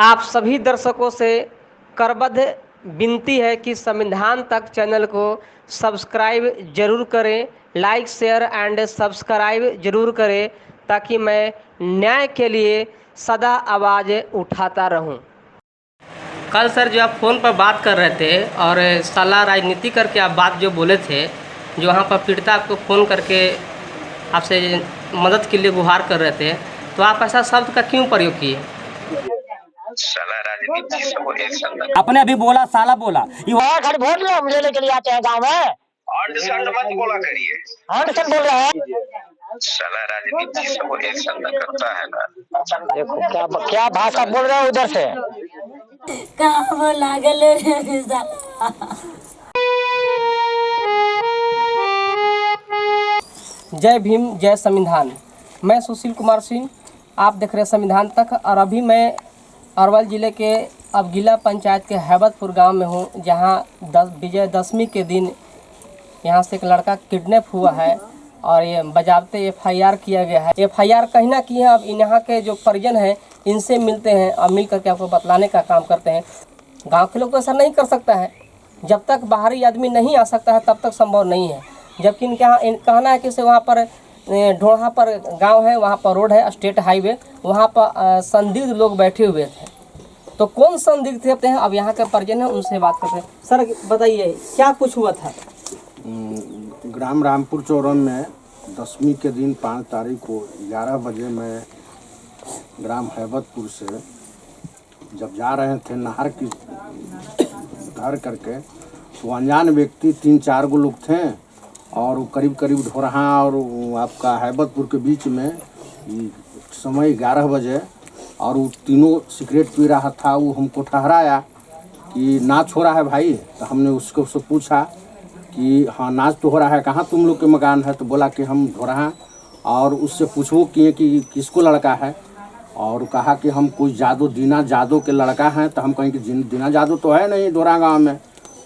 आप सभी दर्शकों से करबद्ध विनती है कि संविधान तक चैनल को सब्सक्राइब जरूर करें, लाइक शेयर एंड सब्सक्राइब जरूर करें ताकि मैं न्याय के लिए सदा आवाज़ उठाता रहूं। कल सर जो आप फ़ोन पर बात कर रहे थे और साला राजनीति करके आप बात जो बोले थे, जो वहाँ पर पीड़िता आपको फ़ोन करके आपसे मदद के लिए गुहार कर रहे थे, तो आप ऐसा शब्द का क्यों प्रयोग किए? साला राजनीति से वो एक संदर्भ अपने अभी बोला साला बोला घर वोट लेने के लिए आते हैं गाँव में। अंडसंड मत बोला करिए। अंडसंड बोल रहे हैं। साला राजनीति से वो एक संदर्भ करता है ना। देखो क्या भाषा बोल रहे हो उधर से। कहाँ वो लागल रे। जय भीम, जय संविधान। मैं सुशील कुमार सिंह, आप देख रहे हैं संविधान तक। और अभी मैं अरवल ज़िले के अबगिला पंचायत के हैबतपुर गांव में हूं, जहां विजयदशमी के दिन यहां से एक लड़का किडनैप हुआ है और ये बजाबते FIR किया गया है। FIR कहीं ना कहीं अब यहाँ के जो परिजन हैं इनसे मिलते हैं और मिल करके आपको बतलाने का काम करते हैं। गाँव के लोग तो ऐसा नहीं कर सकता है, जब तक बाहरी आदमी नहीं आ सकता है तब तक संभव नहीं है। जबकि इनके यहाँ कहना है कि से वहाँ पर ढोढ़ा पर गांव है, वहाँ पर रोड है, स्टेट हाईवे, वहाँ पर संदिग्ध लोग बैठे हुए थे। तो कौन संदिग्ध थे अब यहाँ के परिजन हैं, उनसे बात करते हैं। सर बताइए क्या कुछ हुआ था? ग्राम रामपुर चौरन में दशमी के दिन 5 तारीख को 11 बजे मैं ग्राम हैबतपुर से जब जा रहे थे नहर की उतार करके, तो अनजान व्यक्ति 3-4 गो लोग थे और वो करीब ढोरहा और आपका हैबतपुर के बीच में समय 11 बजे, और वो तीनों सिगरेट पी रहा था। वो हमको ठहराया कि नाच हो रहा है भाई। तो हमने उससे पूछा कि हाँ नाच तो हो रहा है, कहाँ तुम लोग के मकान है? तो बोला कि हम ढोरहा। और उससे पूछो किए कि किसको लड़का है, और कहा कि हम कोई दीना जादो के लड़का हैं। तो हम कहें कि दीना जादो तो है नहीं ढोरहा गाँव में,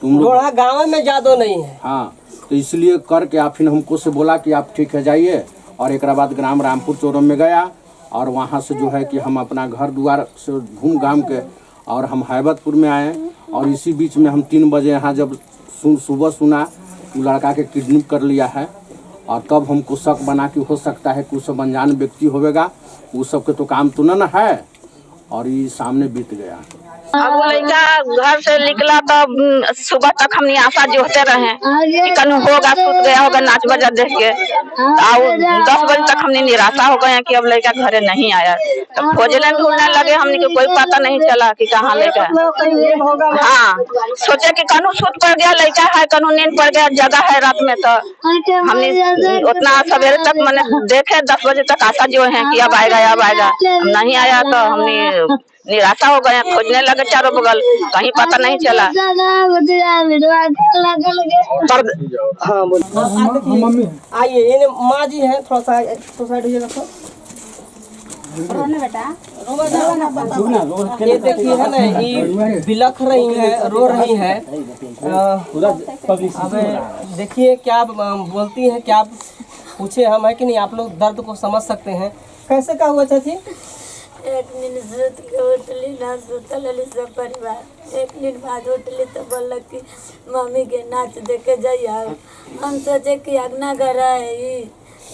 तुम लोग ढोढ़ा गाँव में जादो नहीं है। हाँ, तो इसलिए करके आप फिर हमको से बोला कि आप ठीक है जाइए। और एक बाद ग्राम रामपुर चौरम में गया और वहाँ से जो है कि हम अपना घर द्वार से घूम घाम के और हम हैबतपुर में आए। और इसी बीच में हम 3 बजे यहाँ जब सुबह सुना कि लड़का के किडनैप कर लिया है, और तब हमको शक बना कि हो सकता है कि वो सब अनजान व्यक्ति होगा, वो सब के तो काम तो न है। और ये सामने बीत गया। अब वो लड़का घर से निकला तब सुबह तक हमने आशा जोहते रहे कि कहीं होगा, सूत गया होगा नाच बजा देख के। 10 बजे तक हमने निराशा हो गए कि अब लड़का घरे नहीं आया। तब खोजने ढूंढने लगे, हमने को कोई पता नहीं चला कि कहाँ लड़का। हाँ, सोचे कि कहीं सूत पड़ गया लड़का है, कहीं नींद पड़ गया, जगह है रात में। तो हमने उतना सवेरे तक मैंने देखे 10 बजे तक आशा जो है कि अब आएगा। नहीं आया तो हमने निराशा हो गए, खोजने लगे चारों बगल, कहीं पता नहीं चला। हाँ आइए, माँ जी हैं, थोड़ा सा साइड होइएगा तो। ये देखिए है ना, ये बिलख रही है, रो रही है। अब देखिए क्या बोलती हैं, क्या पूछे हम है कि नहीं, आप लोग दर्द को समझ सकते हैं। कैसे क्या हुआ चाची? एक दिन सूत के उठली ना, सुतल सब परिवार। एक दिन बाद उठली तो बोल कि मम्मी के नाच देखे जाइए। हम सोचे कि अगना घर है,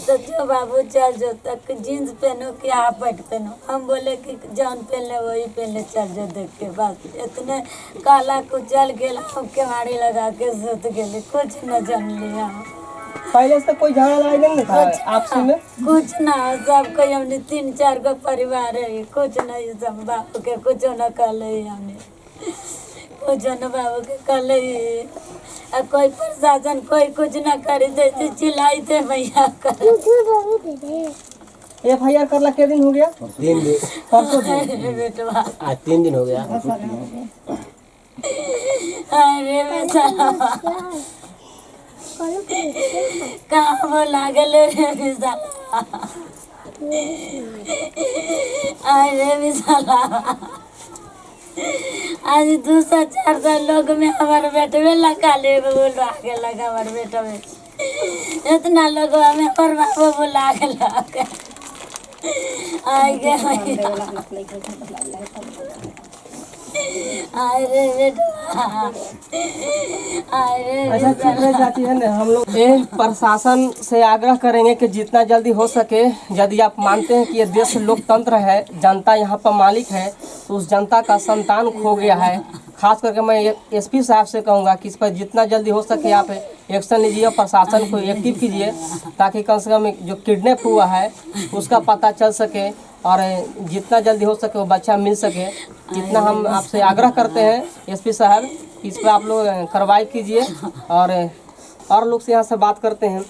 तो जो बाबू चल जो तक जीन्स पहनो कि हाफ पैंट पहनो। हम बोले कि जौन पहन ले वही पहन ले, चल जो देख के। बस इतने काला कुचल गया, हम केवाड़ी लगा के सुत गए, कुछ न जान लिया। पहले से कोई झगड़ा लड़ाई नहीं था आपसी में? कुछ ना, सब कोई हमने 3-4 गो परिवार है, कुछ नहीं। सब बाबू के कुछ न कल हमने, कुछ न बाबू के कल। कोई प्रशासन कोई कुछ न करे, जैसे चिल्लाई थे भैया कर। FIR करला के दिन हो गया? 3 दिन। परसों दिन बेटवा आज 3 दिन हो गया। अरे बेचारा कहाँ वो लागल रे साला। अरे बेचारा आज 200-400 लोग में हमारे बेटे में लगा ले बोलो आगे लगा। हमारे बेटे में इतना लोग हमें और बाबू बोला के लगा आ गया। अरे बेटा अच्छा ठीक है चाची, है ना, हम लोग ये प्रशासन से आग्रह करेंगे कि जितना जल्दी हो सके, यदि आप मानते हैं कि ये देश लोकतंत्र है, जनता यहाँ पर मालिक है, तो उस जनता का संतान खो गया है। खास करके मैं एसपी साहब से कहूँगा कि इस पर जितना जल्दी हो सके आप एक्शन लीजिए, प्रशासन को एक्टिव कीजिए, ताकि कम से कम जो किडनैप हुआ है उसका पता चल सके और जितना जल्दी हो सके वो बच्चा मिल सके। इतना हम आपसे आग्रह करते हैं एसपी साहब, इस पर आप लोग कार्रवाई कीजिए। और लोग से यहाँ से बात करते हैं।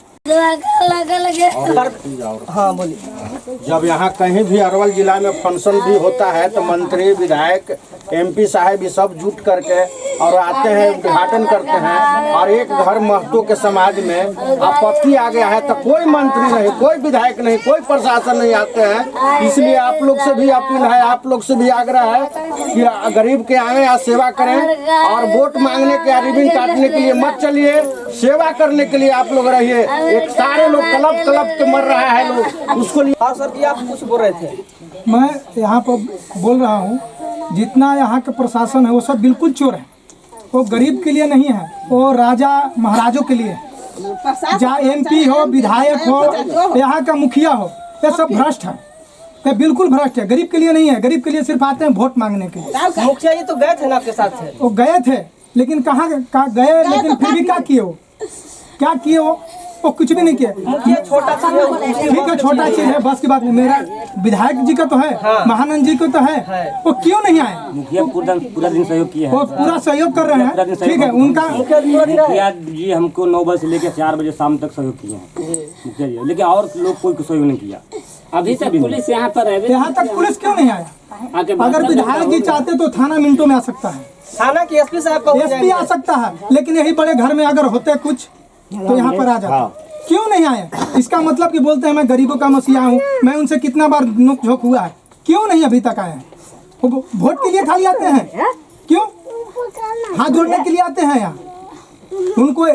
हाँ बोलिए। जब यहाँ कहीं भी अरवल जिला में फंक्शन भी होता है तो मंत्री, विधायक, एमपी साहब ये सब जुट करके और आते हैं, उद्घाटन करते हैं। और एक घर महतो के समाज में आपत्ति आ गया है तो कोई मंत्री नहीं, कोई विधायक नहीं, कोई प्रशासन नहीं आते हैं। इसलिए आप लोग से भी अपील है, आप लोग से भी आग्रह है कि गरीब के आगे या सेवा करें और वोट मांगने के या रिबन काटने के लिए मत चलिए, सेवा करने के लिए आप लोग रहिए। एक सारे लोग तलब के मर रहा है लोग, उसको लिए। और सर जी आप कुछ बोल रहे थे? मैं यहाँ पर बोल रहा हूँ, जितना यहाँ का प्रशासन है वो सब बिल्कुल चोर है। वो गरीब के लिए नहीं है, वो राजा महाराजों के लिए। चाहे एमपी हो, विधायक हो, यहाँ का मुखिया हो, ये सब भ्रष्ट है, ये बिल्कुल भ्रष्ट है। गरीब के लिए नहीं है, गरीब के लिए सिर्फ आते हैं वोट मांगने के लिए। मुखिया जी तो गए थे ना आपके साथ? थे, वो गए थे, लेकिन कहाँ गए, लेकिन फिर भी क्या किए वो कुछ भी नहीं किया। मुखिया छोटा चीज है, ठीक है, छोटा चीज है, बस की बात नहीं। मेरा विधायक जी का तो है, महानंद जी को तो है, वो क्यों नहीं आए? मुखिया पूरा दिन सहयोग किया है, वो पूरा सहयोग कर रहे हैं, ठीक है। उनका मुखिया जी हमको 9 बजे से लेकर 4 बजे शाम तक सहयोग किए हैं मुखिया जी, लेकिन और लोग कोई सहयोग नहीं किया। अभी तक पुलिस यहाँ पर है, यहाँ तक पुलिस क्यों नहीं आया? अगर विधायक जी चाहते तो थाना मिनटों में आ सकता है, थाना की एसपी साहब का एसपी आ सकता है, लेकिन यही बड़े घर में अगर होते कुछ तो यहाँ पर आ जाता। क्यों नहीं आए? इसका मतलब कि बोलते हैं मैं गरीबों का मसीहा हूँ। मैं उनसे कितना बार नोक झोंक हुआ है, क्यों नहीं अभी तक आए? वो वोट के लिए खाली आते हैं, क्यों? हाथ जोड़ने के लिए आते हैं यहाँ। उनको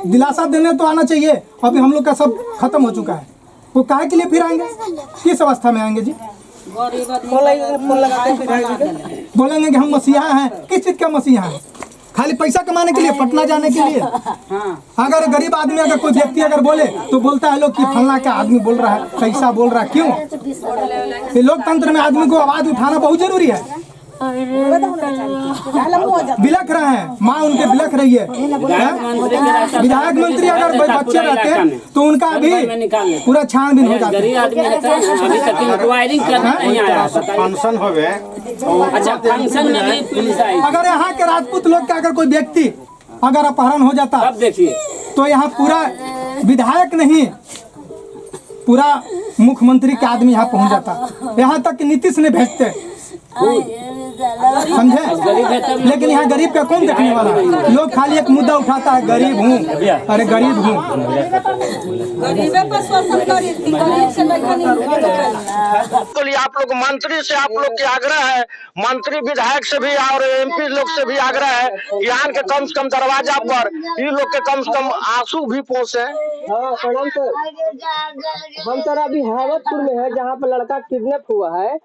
दिलासा देने तो आना चाहिए। अभी हम लोग का सब खत्म हो चुका है, वो काहे के लिए फिर आएंगे? किस अवस्था में आएंगे जी? फोन लगाते बोलेंगे कि हम मसीहा हैं। किस चीज का मसीहा है? खाली पैसा कमाने के लिए, पटना जाने के लिए। अगर गरीब आदमी, अगर कोई व्यक्ति अगर बोले तो बोलता है लोग कि फलना का आदमी बोल रहा है, पैसा बोल रहा है। क्यों? ये लोकतंत्र में आदमी को आवाज उठाना बहुत जरूरी है। बिलख रहे हैं, माँ उनके बिलख रही है। विधायक मंत्री अगर बच्चे रहते तो उनका अभी पूरा छानबीन हो जाता। फंक्शन हो गए, अच्छा फंक्शन में भी पुलिस आई। अगर यहाँ के राजपूत लोग का अगर कोई व्यक्ति अगर अपहरण हो जाता, अब देखिए तो यहाँ पूरा विधायक नहीं, पूरा मुख्यमंत्री का आदमी यहाँ पहुँच जाता। यहाँ तक कि नीतीश ने भेजते, समझे? लेकिन यहाँ गरीब का कौन देखने वाला है? लोग खाली एक मुद्दा उठाता है, गरीब हूँ, अरे गरीब हूँ। तो लिए आप लोग मंत्री से आप लोग की आग्रह है, मंत्री विधायक से भी और एमपी लोग से भी आग्रह है कि यहाँ के कम से कम दरवाजा पर इन लोग के कम से कम आंसू भी पहुँचे। हम सर अभी हैवतपुर में है, जहाँ पर लड़का किडनैप हुआ है।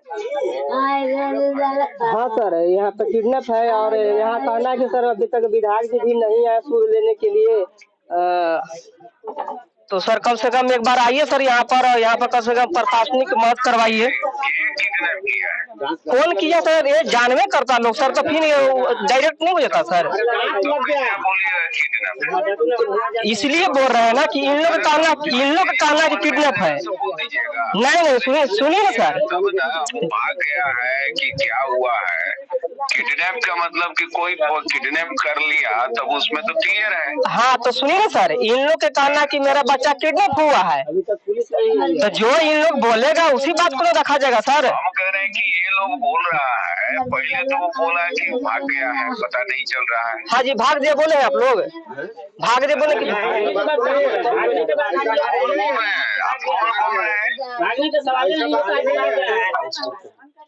हाँ सर, यहाँ पे किडनैप है और यहाँ कहना है कि सर अभी तक विधायक जी भी नहीं आए सूद लेने के लिए। तो सर कम से कम एक बार आइए सर यहाँ पर कम से कम प्रशासनिक मदद करवाइए। कौन किया सर? ये जानवे करता लोग सर, तो फिर डायरेक्ट नहीं हो जाता सर। इसलिए बोल रहे हैं ना कि इन लोग का कहना कि किडनैप है। नहीं सुनिए ना सर, भाग गया है कि क्या हुआ है? किडनैप का मतलब कि कोई किडनैप कर लिया तब उसमें तो क्लियर है। हाँ तो सुनिए ना सर, इन लोग के कहना कि मेरा बच्चा किडनैप हुआ है, तो जो इन लोग बोलेगा उसी बात को रखा जाएगा सर। हम कह रहे हैं कि ये लोग बोल रहा है, पहले तो वो बोला कि भाग गया है, पता नहीं चल रहा है। हाँ जी, भाग दिए बोले आप लोग, भाग दिए बोले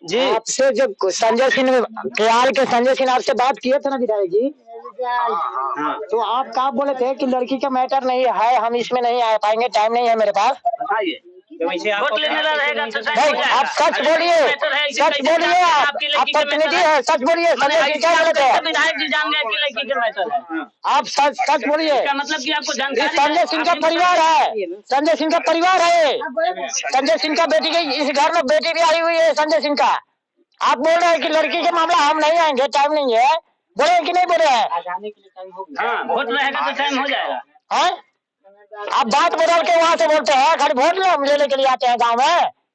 जी। आपसे जब संजय सिंह केआल के संजय सिंह आपसे बात किए थे ना विधायक जी, तो आप क्या बोले थे कि लड़की का मैटर नहीं है, हम इसमें नहीं आ पाएंगे, टाइम नहीं है मेरे पास। वोट लेने वाला रहेगा तो टाइम हो नहीं, जाएगा। आप सच बोलिए, सच बोलिए, आप प्रतिनिधि है, सच बोलिए। संजय सिंह क्या बोलते हैं? विधायक जी जान गए कि लड़की के मैटर है। आप सच बोलिए। इसका मतलब कि आपको ये जानकारी संजय सिंह का परिवार है, संजय सिंह का परिवार है। संजय सिंह का बेटी के इस घर में बेटी भी आई हुई है संजय सिंह का। आप बोल रहे हैं कि लड़की के मामला हम नहीं आएंगे, टाइम नहीं है, बोले हैं कि नहीं बोले हैं? हाँ, वोट रहेगा तो टाइम हो जाएगा। हैं? आप बात बदल के वहाँ से बोलते हैं, खाली वोट लेने के लिए आते हैं गाँव में।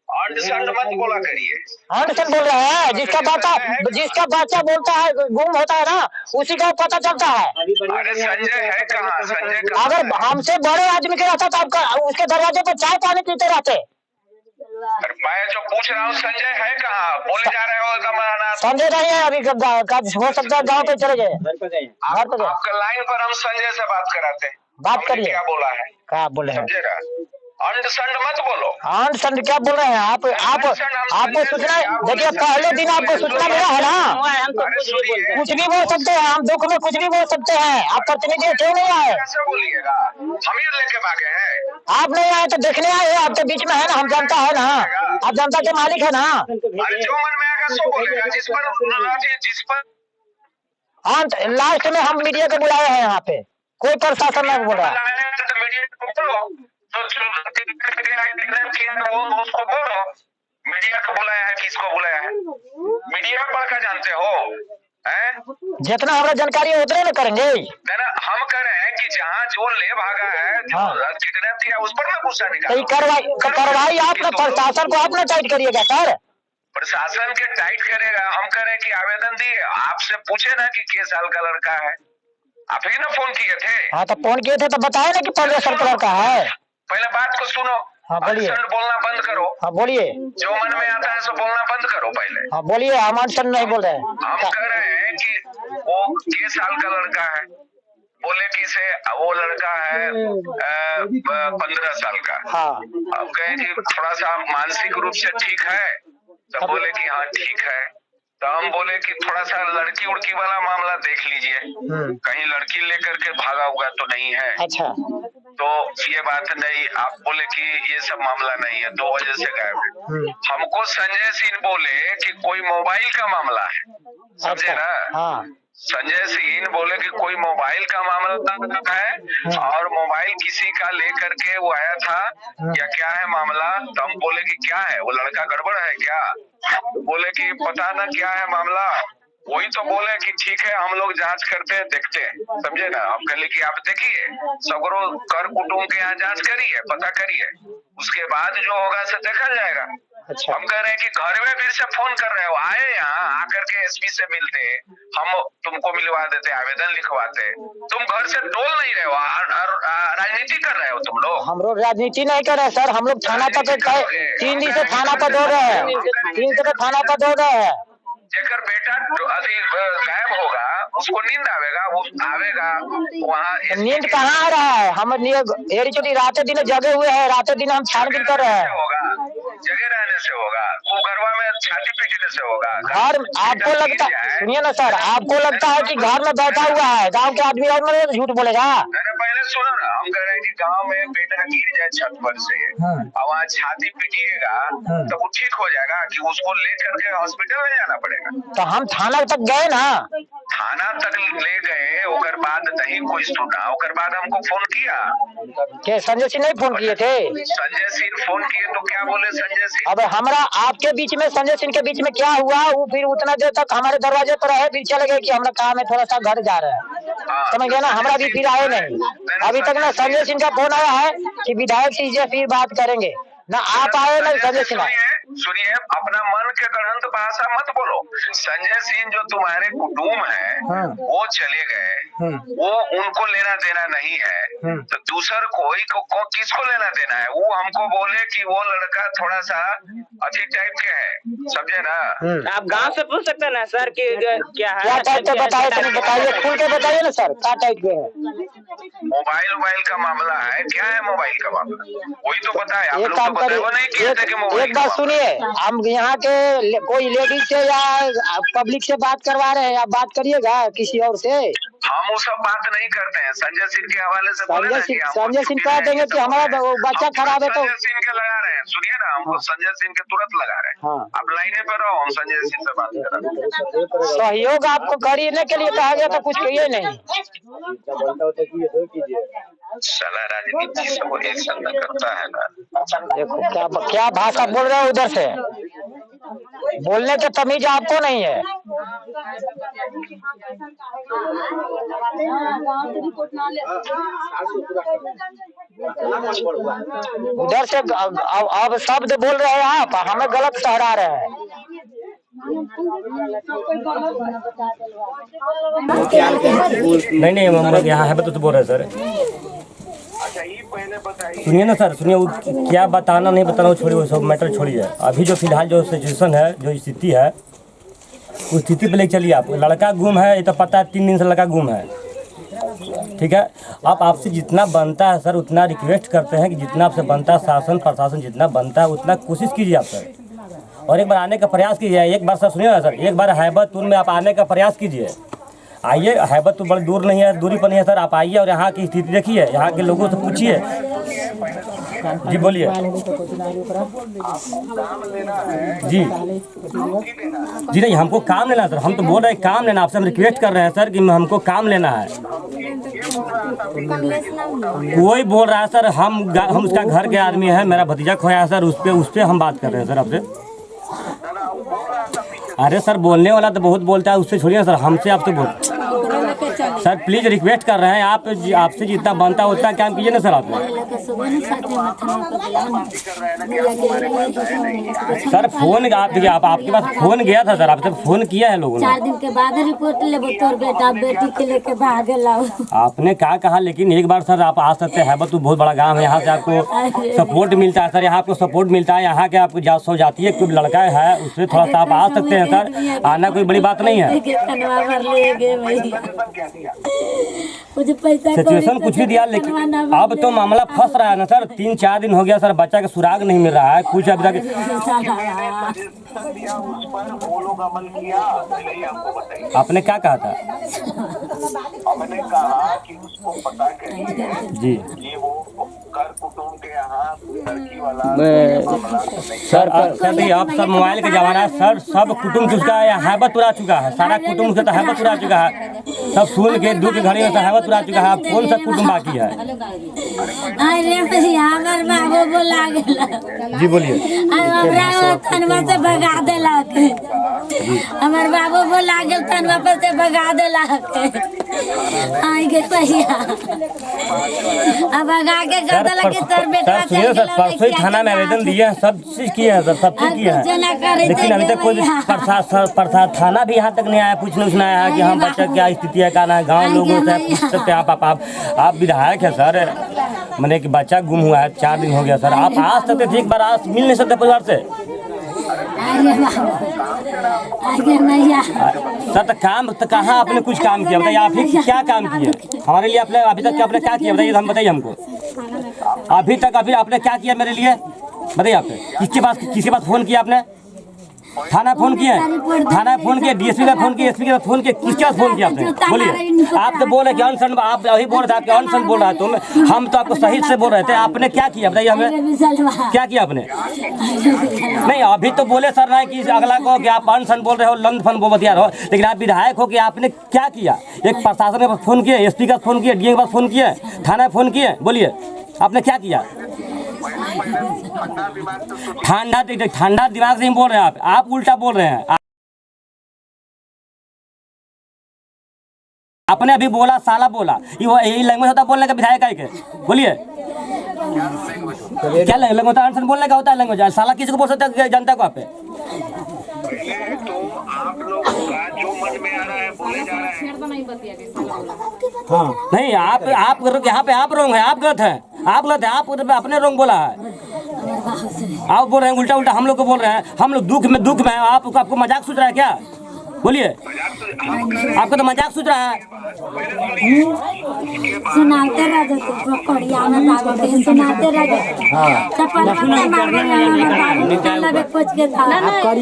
अंडरस्टैंड मत बोला करिए। हंड्रेड बोल रहे हैं, जिसका बच्चा बोलता है गुम होता है ना, उसी का पता चलता है। अरे संजय है कहाँ? संजय कहाँ अगर है? हमसे बड़े आदमी के रहता तो आपका उसके दरवाजे पर चाय पानी पीते रहते। अरे मैं जो पूछ रहा हूँ संजय है कहाँ? बोले जा रहे हो कमलनाथ। संजय नहीं है अभी, हो सकता है गाँव पे चले गए, घर पे गए। आपका लाइन पर हम संजय से बात कराते हैं। बात हमने करिए। क्या बोला है? क्या बोले हैं? समझे ना? अंडरस्टैंड मत बोलो। अंडरस्टैंड क्या बोल रहे हैं आप? आपको सूचना, देखिए पहले दिन आपको सूचना मिला है ना, अरे सुनिए, कुछ भी बोल सकते हैं हम, दुख में कुछ भी बोल सकते हैं। आप प्रतिनिधि क्यों नहीं आए? कैसे बोलिएगा? हम ही लेके भागे हैं। आप नहीं आए तो देखने आए, आपके बीच में है ना, हम जनता है ना, आप जनता के मालिक है ना। अरे जो मन में आएगा सो बोलेगा, जिस पर हाँ, लास्ट में हम मीडिया को बुलाए हैं यहाँ पे, कोई प्रशासन नहीं बोल रहा है। उसको बोलो मीडिया को बुलाया है, किसको बुलाया है? मीडिया को बड़का जानते हो हैं? जितना हमारा जानकारी है उतने न करेंगे ना। हम कह रहे हैं कि जहाँ जो ले भागा है, जो किडनैप किया, उस पर ना गुस्सा तो निकालो। कार्रवाई आप ना प्रशासन को आप ना टाइट करिएगा सर। प्रशासन के टाइट करेगा। हम कह रहे हैं कि आवेदन दिए, आपसे पूछे ना कि किस साल का लड़का है, आप ही ना फोन किए थे। हाँ तो फोन किए थे तो बताए ना कि 15 साल का लड़का है। पहले बात को सुनो। हाँ बोलिए। बोलना बंद करो। हाँ बोलिए। जो मन में आता है सो बोलना बंद करो पहले। हाँ बोलिए, हम अनशन नहीं बोल रहे हैं। हम कह रहे हैं कि वो किस साल का लड़का है, बोले कि से वो लड़का है 15 साल का। हाँ। हम कहें कि थोड़ा सा मानसिक रूप से ठीक है, तो बोले कि हाँ ठीक है। तो हम बोले कि थोड़ा सा लड़की उड़की वाला मामला देख लीजिए, कहीं लड़की लेकर के भागा हुआ तो नहीं है। अच्छा। तो ये बात नहीं, आप बोले कि ये सब मामला नहीं है, 2 वजह से गायब है। हमको संजय सिंह बोले कि कोई मोबाइल का मामला है, समझे ना? हाँ। संजय सिंह बोले कि कोई मोबाइल का मामला है और मोबाइल किसी का लेकर के वो आया था या क्या है मामला। तो हम बोले कि क्या है, वो लड़का गड़बड़ है क्या? बोले कि पता ना क्या है मामला। वही तो बोले कि ठीक है हम लोग जांच करते हैं, देखते हैं, समझे ना? हम कहले कि आप देखिए, सगरो कर कुटुंब के यहाँ जांच करिए, पता करिए, उसके बाद जो होगा से देखा जाएगा। अच्छा। हम कह रहे हैं कि घर में फिर से फोन कर रहे हो, आए यहाँ आकर के एसपी से मिलते, हम तुमको मिलवा देते, आवेदन लिखवाते। तुम घर से डोल नहीं रहे हो, राजनीति कर रहे हो तुम लोग। हम लोग राजनीति नहीं कर रहे हैं सर, हम लोग थाना तक 3 दिन से थाना पर दौड़ रहे हैं, 3 दिन से थाना पर दौड़ रहे हैं। जेकर बेटा अभी गायब होगा उसको नींद आवेगा, वो आवेगा वहाँ। नींद कहाँ आ रहा है? हम एड़ी चोटी रातें दिन जगे हुए हैं, रातें दिन हम छानबीन कर रहे हैं। जगह रहने से होगा, घरवा में छाती पीटने से होगा। घर आपको लगता, सुनिए ना सर, आपको लगता है कि घर में बैठा हुआ है, गांव के आदमी और नहीं झूठ बोलेगा। पहले सुनो ना, हम कह रहे हैं कि गांव में बेटा गिर जाए छत पर से और वहाँ छाती पीटिएगा तो वो ठीक हो जाएगा कि उसको लेकर के हॉस्पिटल ले जाना पड़ेगा? तो हम थाना तक गए ना, थाना तक ले गए, ओकर बाद नहीं कोई सुना, ओकर बाद हमको फोन किया। क्या संजय सिंह नहीं फोन किए थे? संजय सिंह फोन किए तो क्या बोले संजय सिंह? अब हमारा आपके बीच में संजय सिंह के बीच में क्या हुआ, वो फिर उतना देर तक हमारे दरवाजे पर रहे, फिर चले गए कि हमारा काम है, थोड़ा सा घर जा रहे हैं, समझ गए ना? हमारा भी फिर आए नहीं अभी तक ना। संजय सिंह का फोन आया है कि विधायक से फिर बात करेंगे ना, आप आए ना संजय सिंह। सुनिए, अपना मन के गढ़ंत भाषा मत बोलो। संजय सिंह जो तुम्हारे कुटुंब है वो चले गए, वो उनको लेना देना नहीं है, तो दूसर कोई को किसको लेना देना है? वो हमको बोले कि वो लड़का थोड़ा सा अच्छी टाइप के है, समझे ना? आप गांव से पूछ सकते हैं ना सर कि क्या है, क्या टाइप के बताइए, खुल के बताइए ना सर, क्या टाइप के है? मोबाइल का मामला है, क्या है मोबाइल का मामला? वही तो बताए आप लोग तो बताए वो नहीं किए थे कि मोबाइल। एक बात सुनिए, सुनिए, हम यहाँ के कोई लेडीज से या पब्लिक से बात करवा रहे हैं, आप बात करिएगा किसी और से। हम वो सब बात नहीं करते हैं। संजय सिंह के हवाले से बोले ना कि हमको संजय सिंह कह देंगे कि हमारा बच्चा खराब है तो संजय सिंह के लगा रहे हैं। सुनिए ना, हमको संजय सिंह के तुरंत लगा रहे हैं। हाँ। आप लाइने पर रहो, हम संजय सिंह से बात कर रहे हैं। सहयोग आपको करने के लिए कहा गया था, कुछ कहिए नहीं। साला राजनीति से वो एक संग करता है ना। देखो क्या भाषा बोल रहे हो उधर से, बोलने के तमीज आपको नहीं है। उधर से अब शब्द बोल रहे हैं आप, हमें गलत ठहरा रहे हैं। नहीं हम लोग यहाँ है तो बोल रहे हैं सर। सुनिए ना सर, सुनिए, वो क्या बताना नहीं बताना वो छोड़िए, वो सब मैटर छोड़िए। अभी जो फिलहाल जो सिचुएशन है, जो स्थिति है, उस स्थिति पे लेके चलिए। आप लड़का गुम है, ये तो पता है, 3 दिन से लड़का गुम है, ठीक है। आप आपसे जितना बनता है सर उतना रिक्वेस्ट करते हैं कि जितना आपसे बनता है, शासन प्रशासन जितना बनता है उतना कोशिश कीजिए आप सर, और एक बार आने का प्रयास कीजिए। एक बार सर सुनिए ना सर, एक बार हैबतपुर में आप आने का प्रयास कीजिए। आइए, हैबतपुर बड़ी दूर नहीं है, दूरी पर नहीं है सर। आप आइए और यहाँ की स्थिति देखिए, यहाँ के लोगों से पूछिए। जी बोलिए। जी जी नहीं, हमको काम लेना है सर। हम तो बोल रहे हैं काम लेना, आपसे हम रिक्वेस्ट कर रहे हैं सर कि हमको काम लेना है। कोई बोल रहा है सर हम उसका घर के आदमी है, मेरा भतीजा खोया है सर, उस पे हम बात कर रहे हैं सर आपसे। अरे सर बोलने वाला तो बहुत बोलता है, उससे छोड़िए सर, हमसे आपसे बोल सर प्लीज रिक्वेस्ट कर रहे हैं। आप आपसे जितना बनता है उतना काम कीजिए ना सर। आप सर फोन आप देखिए, आपके पास फोन गया था सर, आपसे फोन किया है लोगों ने। 4 दिन के बाद रिपोर्ट लेबो, तोर बेटा बेटी के लेके भागे लाओ। आपने क्या कहा, लेकिन एक बार सर आप आ सकते हैं। हैबतपुर बहुत बड़ा गांव है, यहाँ से आपको सपोर्ट मिलता है सर। यहाँ आपको सपोर्ट मिलता है, यहाँ के आपको सौ जाती है, कोई लड़का है उससे थोड़ा सा आप आ सकते हैं सर। आना कोई बड़ी बात नहीं है। सिचुएशन कुछ भी दिया, लेकिन अब तो मामला फंस रहा है ना सर। 3-4 दिन हो गया सर, बच्चा का सुराग नहीं मिल रहा है कुछ अभी तक। आपने क्या कहा था? हमने कहा कि उसको पता करिए जी कि वो कर कुटुंब के यहाँ लड़की वाला सर आप सब मोबाइल के जमाना है सर, सब कुटुंब उसका हैबतपुर आ चुका है, सारा कुटुंब उसका तो हैबतपुर आ चुका है। सब सुन के दुख घड़ी में हैबतपुर आ चुका है। कौन सा कुटुंब बाकी है? अरे भैया हमर बाबू बोला गेला। जी बोलिए। हमरा तनवा से भगा देलक, हमर बाबू बोला गेल तनवा पर से भगा देलक। आई गे भैया अब भगा के कर देलक कि तोर बेटा सर सुनिए सर, परसों ही थाना में आवेदन दिए हैं, सब चीज किए हैं सर, सब चीज किए हैं, लेकिन अभी तक कोई प्रशासन थाना भी यहाँ तक नहीं आया, पूछने उछने आया कि हम बच्चा क्या स्थिति है, क्या ना है। गाँव लोगों से पूछ सकते हैं आप विधायक है सर, मैंने कि बच्चा गुम हुआ है, 4 दिन हो गया सर। आप आ सकते थे, एक बार आज मिल नहीं सकते परिवार से सर। तो काम तो कहाँ आपने कुछ काम किया बताइए, आप ही क्या काम किए हमारे लिए? आपने अभी तक आपने क्या किया बताइए, हम बताइए हमको। अभी तक आपने क्या किया मेरे लिए बताइए। आपने किसके पास फोन किया? आपने थाना फोन किया, थाना फोन किया, डीएसपी का फोन किया, एसपी का फोन किया, किसके पास फोन किया आपने? बोलिए। आप तो बोल रहे कि अनशन, आप अभी बोल रहे थे आपके अनशन बोल रहा है, तो हम तो आपको सही से बोल रहे थे। आपने क्या किया बताइए हमें, क्या किया आपने? नहीं अभी तो बोले सर ना कि अगला को कि आप अनशन बोल रहे हो, लंद फन बोबतियार हो, लेकिन आप विधायक हो कि आपने क्या किया? एक प्रशासन के पास फोन किया, एसपी का फोन किया, डीएम के पास फोन किया, थाना फोन किए, बोलिए आपने क्या किया? ठंडा दिमाग से ही बोल रहे हैं आप उल्टा बोल रहे हैं। आपने अभी बोला साला बोला, यही लैंग्वेज होता बोलने का विधायक है के? बोलिए क्या लैंग्वेज होता है? अनशन बोलने का होता है लैंग्वेज। साला किसी को बोल सकते हैं जनता को? आप तो आप लोग का जो मन में आ रहा है बोले जा रहे हैं। हाँ नहीं, आप यहाँ पे आप रोंग है, आप गलत है, आप गलत है, आप अपने रोंग बोला है। आप बोल रहे हैं उल्टा हम लोग को बोल रहे हैं। हम लोग दुख में आपको मजाक सोच रहा है क्या? बोलिए, आपको तो मजाक सूझ रहा है। सुनाते रह जाते कड़िया में बाबू सुनाते रह जाते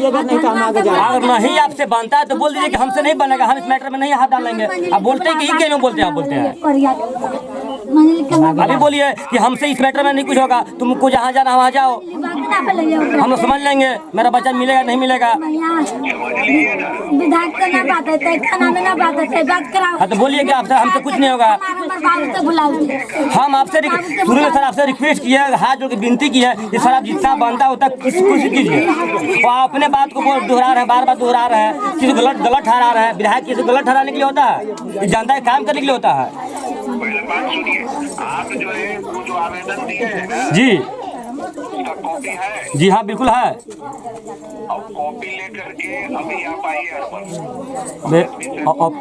अगर नहीं आपसे बनता है तो बोल दीजिए कि हमसे नहीं बनेगा, हम इस मैटर में नहीं हाथ डालेंगे। आप बोलते हैं कि ये क्यों बोलते हैं? आप बोलते हैं अभी बोलिए कि हमसे इस मैटर में नहीं कुछ होगा, तुमको जहाँ जाना वहाँ जाओ, हम लोग समझ लेंगे, मेरा बच्चा मिलेगा नहीं मिलेगा। विधायक से ना बात है, थाना में ना बात है, बात कराओ। हाँ तो बोलिए कि आपसे हमसे कुछ नहीं होगा। हम आपसे शुरू में सर आपसे रिक्वेस्ट किया, हाथ जोड़ के विनती की है कि सर आप जितना बनता होता कुछ कीजिए। और आप अपने बात को दोहरा रहे हैं, बार बार दोहरा रहे हैं, किसी गलत ठहरा रहे हैं। विधायक किसी गलत ठहराने के लिए होता है, जनता का काम करने के लिए होता है। आप जो है वो जो आवेदन दिए हैं ना, जी उसका कॉपी है? जी हाँ बिल्कुल है। और कॉपी लेकर के अभी आप आइए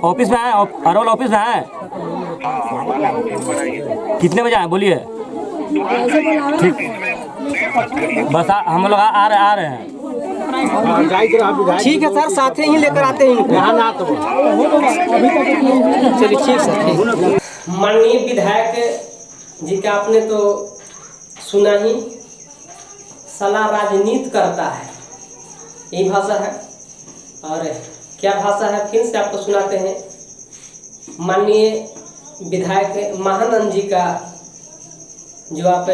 ऑफिस में है, अरोल ऑफिस में है। कितने बजे आए बोलिए? ठीक, बस हम लोग आ रहे हैं। ठीक है सर, साथ ही लेकर आते हैं। चलिए ठीक सर। माननीय विधायक जी का आपने तो सुना ही, साला राजनीति करता है, यही भाषा है। और क्या भाषा है फिर से आपको सुनाते हैं। माननीय विधायक महानंद जी का जो आप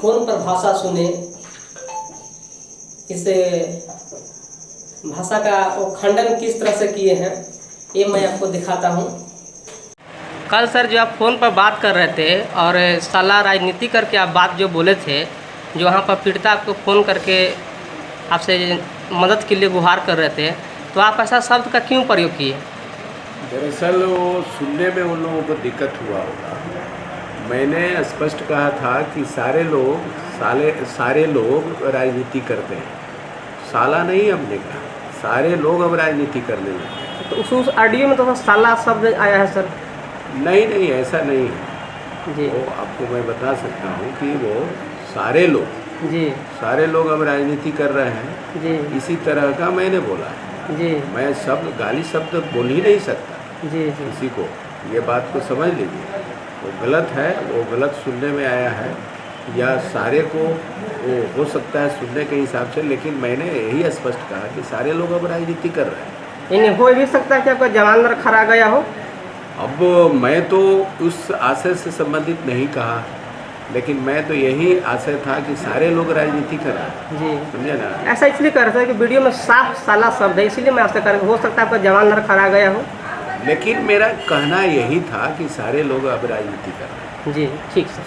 फोन पर भाषा सुने, इस भाषा का वो खंडन किस तरह से किए हैं ये मैं आपको दिखाता हूँ। कल सर जो आप फ़ोन पर बात कर रहे थे और साला राजनीति करके आप बात जो बोले थे, जो वहाँ पर पीड़िता आपको फ़ोन करके आपसे मदद के लिए गुहार कर रहे थे, तो आप ऐसा शब्द का क्यों प्रयोग किए? दरअसल वो सुनने में उन लोगों को दिक्कत हुआ होगा। मैंने स्पष्ट कहा था कि सारे लोग राजनीति करते हैं। साला नहीं हमने कहा, सारे लोग अब राजनीति करने लगे। तो उस ऑडियो में तो साला शब्द आया है सर। नहीं ऐसा नहीं है जी। वो आपको मैं बता सकता हूँ कि वो सारे लोग अब राजनीति कर रहे हैं जी। इसी तरह का मैंने बोला है जी। मैं गाली शब्द बोल ही नहीं सकता जी। किसी को ये बात को समझ लीजिए, वो गलत है, वो गलत सुनने में आया है, या सारे को वो हो सकता है सुनने के हिसाब से, लेकिन मैंने यही स्पष्ट कहा कि सारे लोग अब राजनीति कर रहे हैं। इन्हें हो भी सकता है कि आपका जवान खरा गया हो। अब मैं तो उस आशय से संबंधित नहीं कहा, लेकिन मैं तो यही आशय था कि सारे लोग राजनीति कर रहे हैं जी। समझे ना? ऐसा इसलिए कर रहे थे कि वीडियो में साफ साला शब्द है, इसीलिए मैं आपसे कर, हो सकता है आपका जवान खरा गया हो। लेकिन मेरा कहना यही था कि सारे लोग अब राजनीति कर रहे हैं जी। ठीक सर।